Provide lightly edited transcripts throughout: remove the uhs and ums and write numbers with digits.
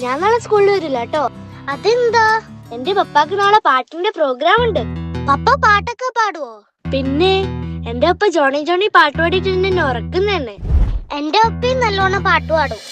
ഞാൻ നാളെ സ്കൂളിൽ വരില്ല കേട്ടോ. അതെന്താ? എന്റെ പപ്പാക്ക് നാളെ പാട്ടിന്റെ പ്രോഗ്രാം ഉണ്ട്. പപ്പ പാട്ടൊക്കെ പാടുവോ? പിന്നെ എന്റെ അപ്പ ജോണി ജോണി പാട്ട് പാടിയിട്ട് എന്നെ ഉറക്കുന്നതന്നെ. എന്റെ ഒപ്പയും നല്ലോണം പാട്ട് പാടും.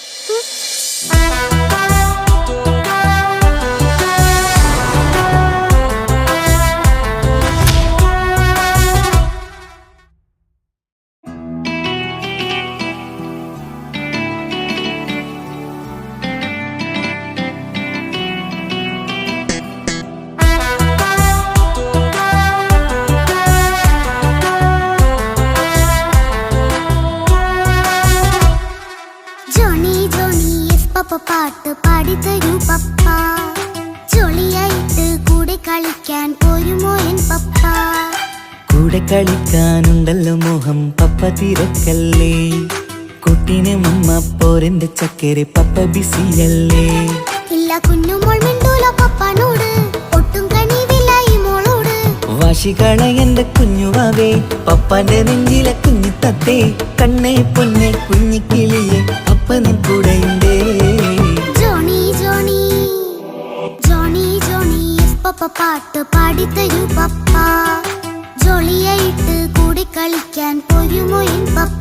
പാട്ട് പാടിത്തരൂ പപ്പ, ജോളിയായിട്ട് കൂടെ കളിക്കാൻ പോരുമോ എൻ പപ്പ? കൂടെ കളിക്കാനുണ്ടല്ലോ മോഹം പപ്പ തിരക്കല്ലേ, കുട്ടീനെ മമ്മ പോരെന്റെ ചക്കരെ പപ്പ ബിസിയല്ലേ. ഇല്ല കുഞ്ഞുമോൾ മിണ്ടൂല പപ്പനോട്, ഒട്ടും കണിവില്ല ഈ മോളോട്. വാശികള എന്റെ കുഞ്ഞുവാവേ, പപ്പാന്റെ നെഞ്ചിലെ കുഞ്ഞു തത്തേ, കണ്ണേ പൊന്നെ കുഞ്ഞിക്കിളിയെ അപ്പനും കൂടെയുണ്ടേ. ജോണി ജോണി ജോണി ജോണി പപ്പ പാട്ട് പാടിത്തരൂ പപ്പ, ജോളിയായിട്ട് കൂടെ കളിക്കാൻ പോരുമോ എൻ പപ്പ?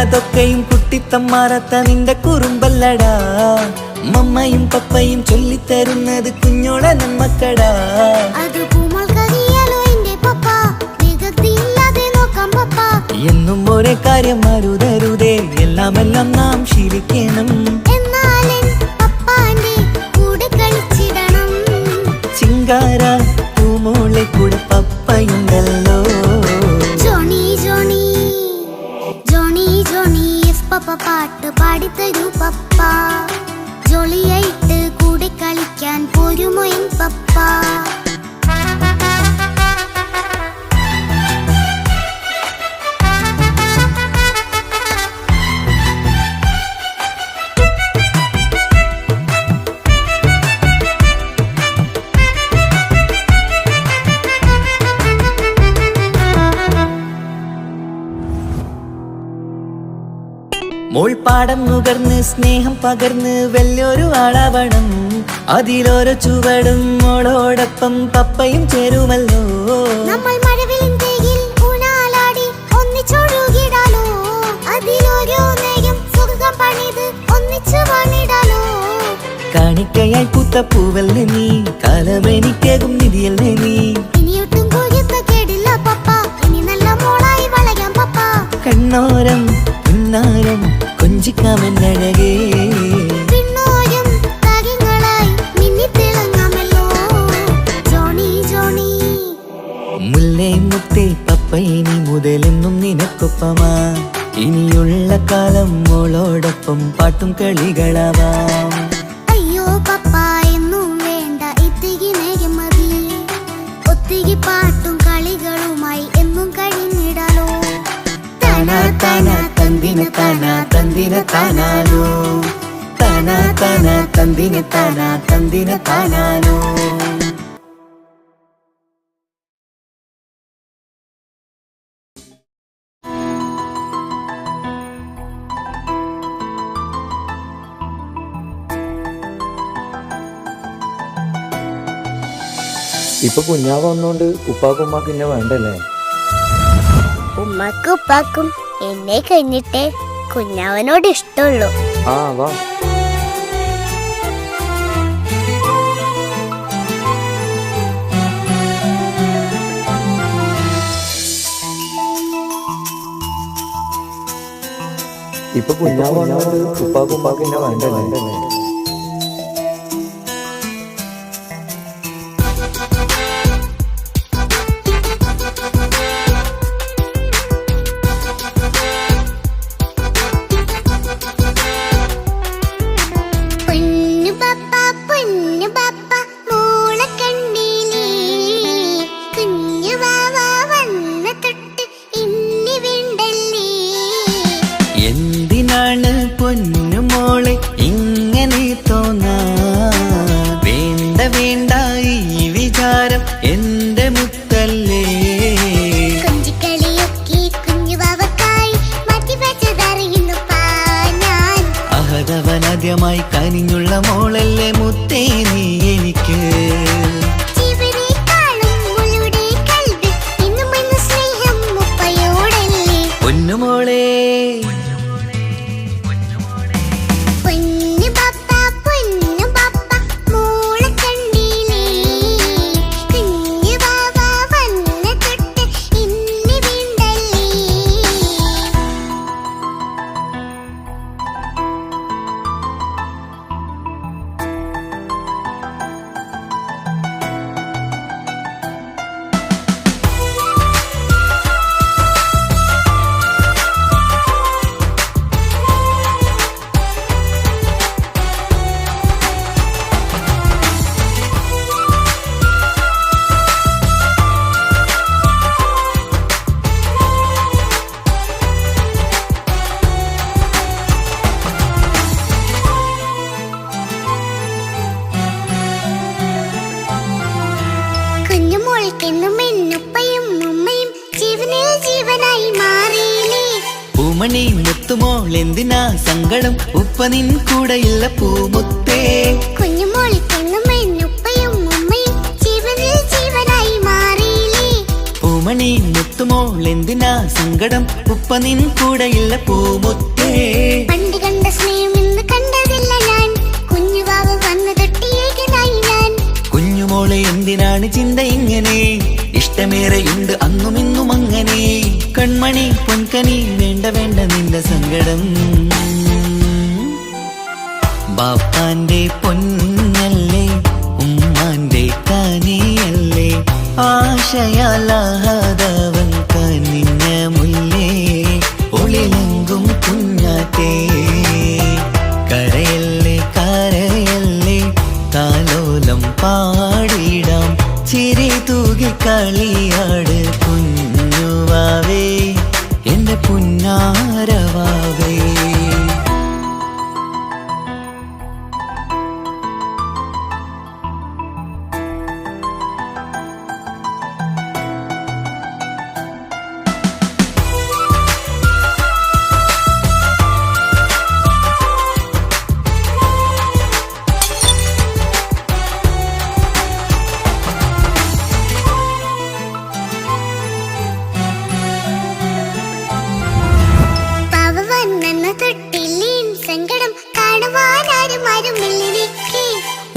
അതൊക്കെയും കുട്ടിത്തമ്മാറത്ത നിന്റെ കുറുമ്പല്ലടാ, മമ്മയും പപ്പയും ചൊല്ലിത്തരുന്നത് കുഞ്ഞോളെ നമ്മക്കടാ. എന്നും ഒരേ കാര്യം അരുതരുതേ, എല്ലാമെല്ലാം നാം ശീലിക്കണം. ചിങ്കാര പൂമോളെ കൂടെ പപ്പയുണ്ടല്ലോ. പപ്പ പാട്ട് പാടിത്തരൂ പപ്പ, ജോളിയായിട്ട് കൂടെ കളിക്കാൻ പോരുമോ എൻ പപ്പ? മോൾ പാടം നുകർന്ന് സ്നേഹം പകർന്ന് വലിയൊരു ആളാവണം, അതിലോരോ ചുവടും മോളോടൊപ്പം പപ്പയും ചേരുമല്ലോ. നമ്മൾ മഴവിലിൻ തേയിൽ ഊഞ്ഞാലാടി ഒന്നിച്ചൊഴുകിടാലോ, അതിലോരോ നേരം സുഖം പണിത് ഒന്നിച്ചു വാണിടാലോ. കാണിക്കയായി പൂത്ത പൂവല്ലേ നീ, കാലമെനിക്കേകും നിധിയല്ലേ നീ. ഇനിയൊട്ടും കുരുത്ത കേടില്ല പപ്പ, ഇനി നല്ല മോളായി വളയാം പപ്പ. കണ്ണോരം പുന്നാരം കൊഞ്ചിക്കാമെന്നഴകേ, പിന്നോരം താരങ്ങളായി മിന്നിത്തിളങ്ങാമല്ലോ. ജോണി ജോണി മുല്ലേ മുത്തേ പപ്പ ഇനി മുതലെന്നും നിനക്കൊപ്പമാ, ഇനിയുള്ള കാലം മോളോടൊപ്പം പാട്ടും കളികളാവാം. അയ്യോ പപ്പ എന്നും വേണ്ട ഇത്തിരി നേരം മതി, ഒത്തിരി പാട്ടും കളികളുമായി എന്നും കഴിഞ്ഞിടാലോ. താനാ താനാ തന്തിന താനാ തന്തിന താനാനോ, താനാ താനാ തന്തിന താനാ തന്തിന താനാനോ. ഇപ്പൊ കുഞ്ഞാവ് വന്നോണ്ട് ഉപ്പാക്കും ഉമ്മാക്കും എന്നെ വേണ്ടല്ലേ? ഉമ്മക്കും ഉപ്പാക്കും എന്നെ കഴിഞ്ഞിട്ടേ കുഞ്ഞാവനോട് ഇഷ്ടമുള്ളൂ. ആ വാ. ഇപ്പൊ കുഞ്ഞാവ് വന്നോണ്ട് ഉപ്പാക്കും എന്നെ വേണ്ടല്ലേ. എന്തിനാണ് പൊന്നുമോളെ ഇങ്ങനെ തോന്നാ? വേണ്ട വേണ്ട ഈ വിചാരം എന്റെ മുത്തല്ലേ. അഹദവനാദ്യമായി കനിഞ്ഞുള്ള മോളല്ലേ മുത്തേ നീ എനിക്ക്. പൊന്നുമോളെ പൂമണി മുത്തുമോൾ എന്തിനാ സങ്കടം? ഉപ്പ നിൻ കൂടെയില്ല പൂമുത്തേ. പൂമണി മുത്തുമോൾ എന്തിനാ സങ്കടം? ഉപ്പ നിൻ കൂടെയില്ല പൂമുത്തേ. പണ്ട് കണ്ട സ്നേഹം ഇന്ന് കണ്ടതില്ല ഞാൻ. കുഞ്ഞുവാവ് വന്ന് തൊട്ടിയേകനായി ഞാൻ. കുഞ്ഞുമോളെ എന്തിനാണ് ചിന്ത ഇങ്ങനെ? ഇഷ്ടമേറെയുണ്ട് അന്നും ഇന്നും അങ്ങനെ. കൺമണി പൊൻകനി വേണ്ട വേണ്ട നിന്റെ സങ്കടം. ബാപ്പാന്റെ പൊന്നല്ലേ ഉമ്മാന്റെ കനിയല്ലേ. ആശയാലാഹതവൻ കനിഞ്ഞ മുല്ലേ. ഒളിലെങ്കും കുഞ്ഞാറ്റേ കരയല്ലേ കരയല്ലേ. താലോലം പാടിടാം ചിരി തൂകി കളിയാട് കുഞ്ഞുവാവേ എന്റെ പുന്നാരവാവേ.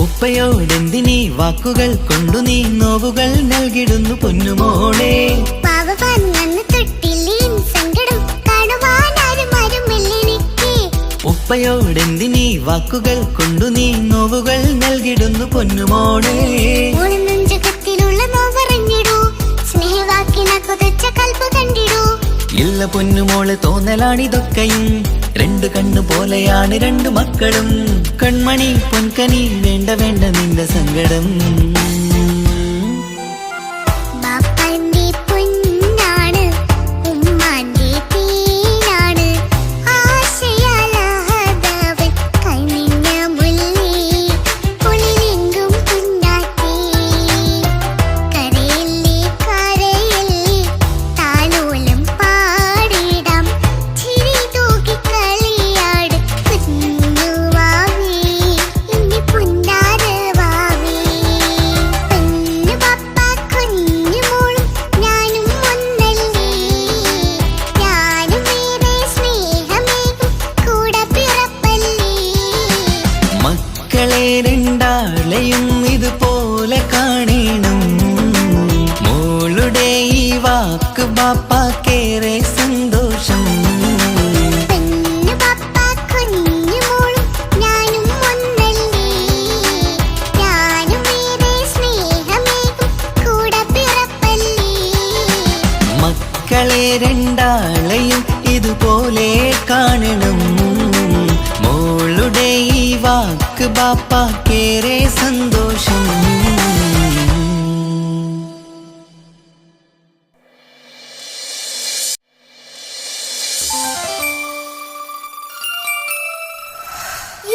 ഉപ്പയോടെന്തിനീ വാക്കുകൾ കൊണ്ടു നീ നോവുകൾ നൽകിടുന്നു പൊന്നുമോളെ. ഉപ്പയോടെന്തിനീ വാക്കുകൾ കൊണ്ടു നീ നോവുകൾ നൽകിടുന്നു പൊന്നുമോളെ. ഇല്ല പൊന്നുമോള് തോന്നലാണിതൊക്കെയും. രണ്ടു കണ്ണു പോലെയാണ് രണ്ടു മക്കളും. കൺമണി പൊൻകനി വേണ്ട വേണ്ട നിന്റെ സങ്കടം. രണ്ടാളെയും ഇതുപോലെ കാണണം. മോളുടെ ഈ വാക്ക് ബാപ്പാക്കേറെ സന്തോഷം. രണ്ടാളെയും ഇതുപോലെ കാണണം. മോളുടെ ഈ വാക്ക് ബാപ്പാക്കേറെ സന്തോഷം.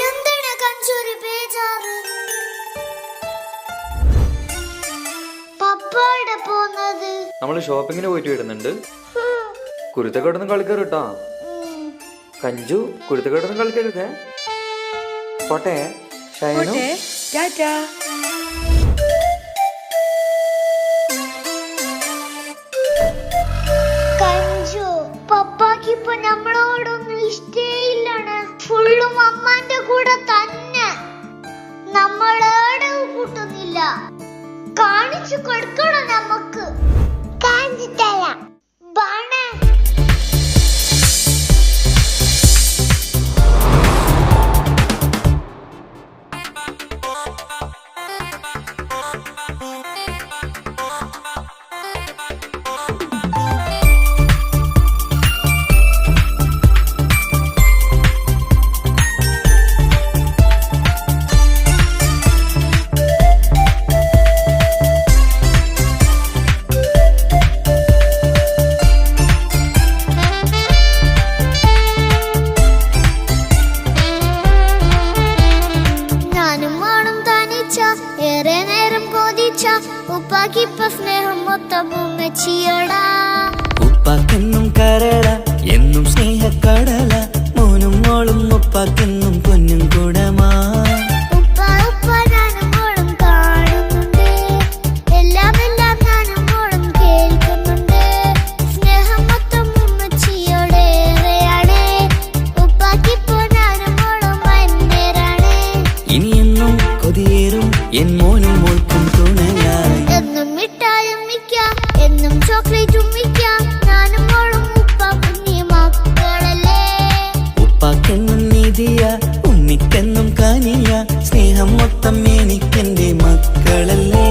എന്താണ് കഞ്ചൂരി ബേജാറ്? പപ്പാടെ പോന്നത് നമ്മള് ഷോപ്പിങ്ങിന് പോയിട്ട് വരുന്നുണ്ട്. കുരുത്തക്കേടൊന്നും കളിക്കരുത് കേട്ടോ. കഞ്ചു കുരുത്തക്കേടൊന്നും കളിക്കരുതേ. പോട്ടെ ഷൈനു. കഞ്ചു പപ്പാക്ക് ഇപ്പൊ നമ്മളോടൊന്നും ഇഷ്ടേയില്ലാണ്. ഫുള്ളും അമ്മാന്റെ കൂടെ തന്നെ. നമ്മളേടെ കൂട്ടുന്നില്ല. കാണിച്ചു കൊടുക്കണം നമുക്ക്. കാണിച്ചു തരാം. ബാണേ ഏറെ നേരം കൊതിച്ച ഉപ്പാക്കിപ്പ സ്നേഹം മൊത്തം ഉമ്മച്ചിയോടാ. ഉപ്പാക്കെന്നും കരള എന്നും സ്നേഹക്കടല. മോനും മോളും ഉപ്പാക്കെന്നും പൊന്നും കുടമാ. ഉപ്പ ഉപ്പ ഞാനും മോളും കാണുന്നുണ്ട്. എല്ലാം എല്ലാം ഞാനും മോളും കേൾക്കുന്നുണ്ട്. സ്നേഹം മൊത്തം ഉമ്മച്ചിയോടേറെയാണ്. ഉപ്പാക്കിപ്പോ ഞാനും മോളും ഭയങ്കരാണ്. ഇനിയെന്നും കൊതിയേറും എൻ മോനും മോൾക്കും തുണയായി. എന്നും മിഠായും മിക്കാം, എന്നും ചോക്ലേറ്റും മിക്കാം. ഞാനും മോളും ഉപ്പ കുഞ്ഞി മക്കളല്ലേ. ഉപ്പാക്കെന്നും നീതിയ ഉണ്ണിക്കെന്നും കാനിയ. സ്നേഹം മൊത്തം എനിക്കെന്റെ മക്കളല്ലേ.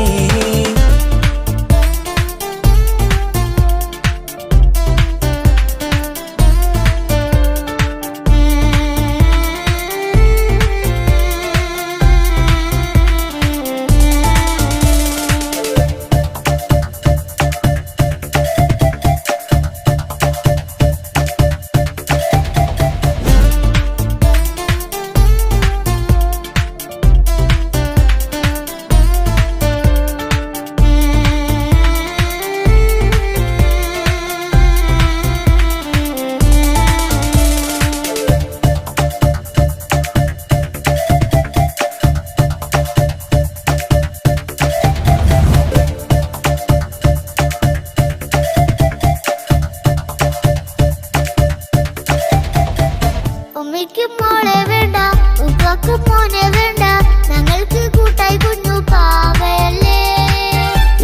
ഉമ്മയ്ക്ക് മോളെ വേണ്ട, ഉപ്പാക്ക് മോനെ വേണ്ട. ഞങ്ങൾക്ക് കൂട്ടായി കുഞ്ഞു പാവയല്ലേ.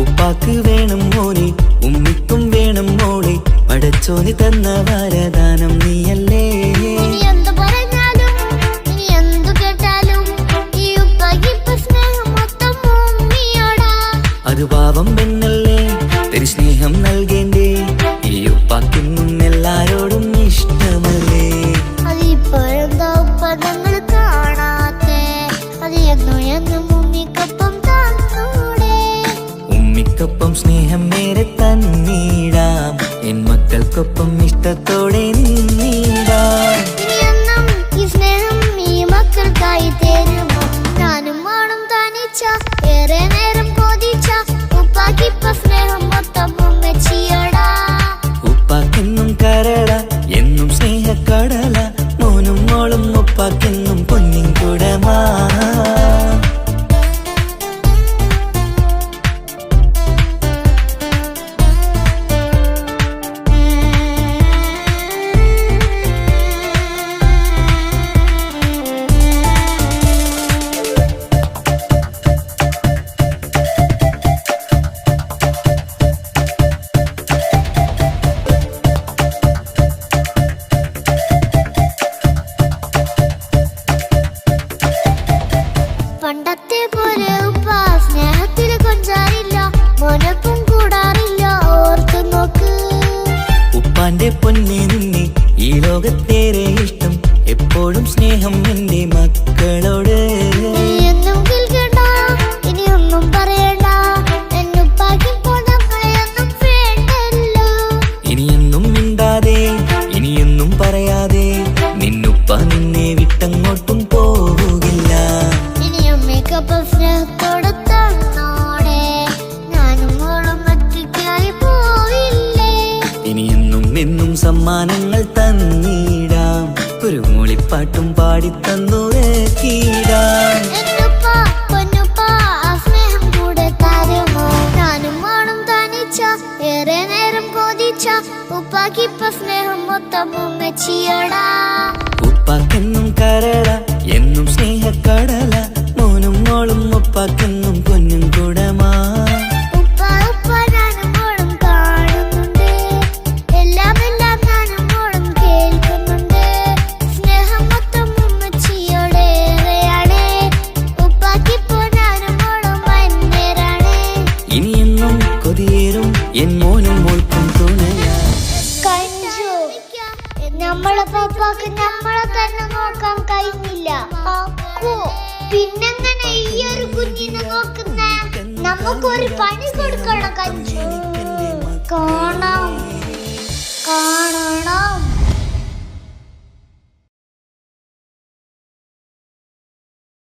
ഉപ്പാക്ക് വേണം മോനെ, ഉമ്മിക്കും വേണം മോളെ. പടച്ചോന് തന്ന വരദാനം നീയല്ലേ. ഇനി എന്ത് പറഞ്ഞാലും ഇനി എന്തു കേട്ടാലും ഈ ഉപ്പാക്കിപ്പ സ്നേഹം മൊത്തം ഉമ്മിയോടാ. അത് പാവം പെണ്ണല്ലേ, തരി സ്നേഹം നൽകേണ്ടേ. ഈ ഉപ്പാക്കിന്നും എല്ലാരോടും ഇഷ്ടമല്ലേ. അതിപ്പോഴെന്താ ഉപ്പ ഞങ്ങൾ കാണാത്തെ? അത് എന്നും എന്നും ഉമ്മിക്കൊപ്പം തന്നൂടെ. ഉമ്മിക്കൊപ്പം സ്നേഹം നേരെ തന്നീടാം. എൻ മക്കൾക്കൊപ്പം ഇഷ്ടത്തോടെ നിന്നീടാം. ഇനി എന്നും ഈ സ്നേഹം ഈ മക്കൾക്കായി തരുമോ? ഞാനും മോളും തനിച്ച ഏറെ നേരം കൊതിച്ച ഉപ്പാക്കിപ്പ സ്നേഹം മൊത്തം ഉമ്മച്ചിയോടാ. ഉപ്പാക്കെന്നും കരള എന്നും സ്നേഹക്കടല. മോനും മോളും ഉപ്പാക്കെന്നും പൊന്നിൻ കുടമാ. ഉമ്മാന്റെ പൊന്നെ നിന്നെ ഈ ലോകത്തേറെ ഇഷ്ടം എപ്പോഴും സ്നേഹം എന്റെ മക്കളോട്. ഇനിയൊന്നും കേൾക്കണ്ട, ഇനിയൊന്നും പറയണ്ട, എന്നുപ്പാക്കിപ്പോ നമ്മളെയൊന്നും വേണ്ടല്ലോ. ഇനിയൊന്നും മിണ്ടാതെ ഇനിയൊന്നും പറയാതെ നിന്നുപ്പ നിന്നെ വിട്ടങ്ങോട്ടും പോകില്ല. ഇനിയും മേക്കപ്പ് സ്നേഹത്തോടെ തന്നോടെ ഞാനും മോളും ഒറ്റയ്ക്കായി പോയില്ലേ. ഇനിയെന്നും എന്നും സമ്മാനങ്ങൾ തന്നിടാം, ഒരു മൂളിപ്പാട്ടും പാടിത്തന്നു കീടാം. എന്നുപ്പാ പൊന്നുപ്പാ ആ സ്നേഹം കൂടെ തരുമോ? ഞാനും മോളും തനിച്ച ഏറെ നേരം കൊതിച്ച ഉപ്പാക്കിപ്പ സ്നേഹം മൊത്തം ഉമ്മച്ചിയടാ. ഉപ്പാക്കെന്നും കരള എന്നും സ്നേഹക്കടല, മോനും മോളും ഉപ്പാക്കെന്നും പൊന്നും കുടമാ. ഉപ്പ ഉപ്പ ഞാനും മോളും കാണുന്നുണ്ട്, എല്ലാം എല്ലാം ഞാനും മോളും കേൾക്കുന്നുണ്ട്. സ്നേഹം മൊത്തം ഉമ്മച്ചിയോടേറെയാണ്, ഉപ്പാക്കിപ്പോ ഞാനും മോളും വന്നേരാണ്. ഇനിയെന്നും കൊതിയേറും എൻ മോനും മോൾക്കും തുണയാ. നമ്മളെ പാപ്പാക്ക് നമ്മളെ തന്നെ നോക്കാൻ കഴിഞ്ഞില്ല. പിന്നെങ്ങനെ ഈ ഒരു കുഞ്ഞിനെ നോക്കുന്നേ? നമുക്കൊരു പണി കൊടുക്കണം കഞ്ചു. കാണാം.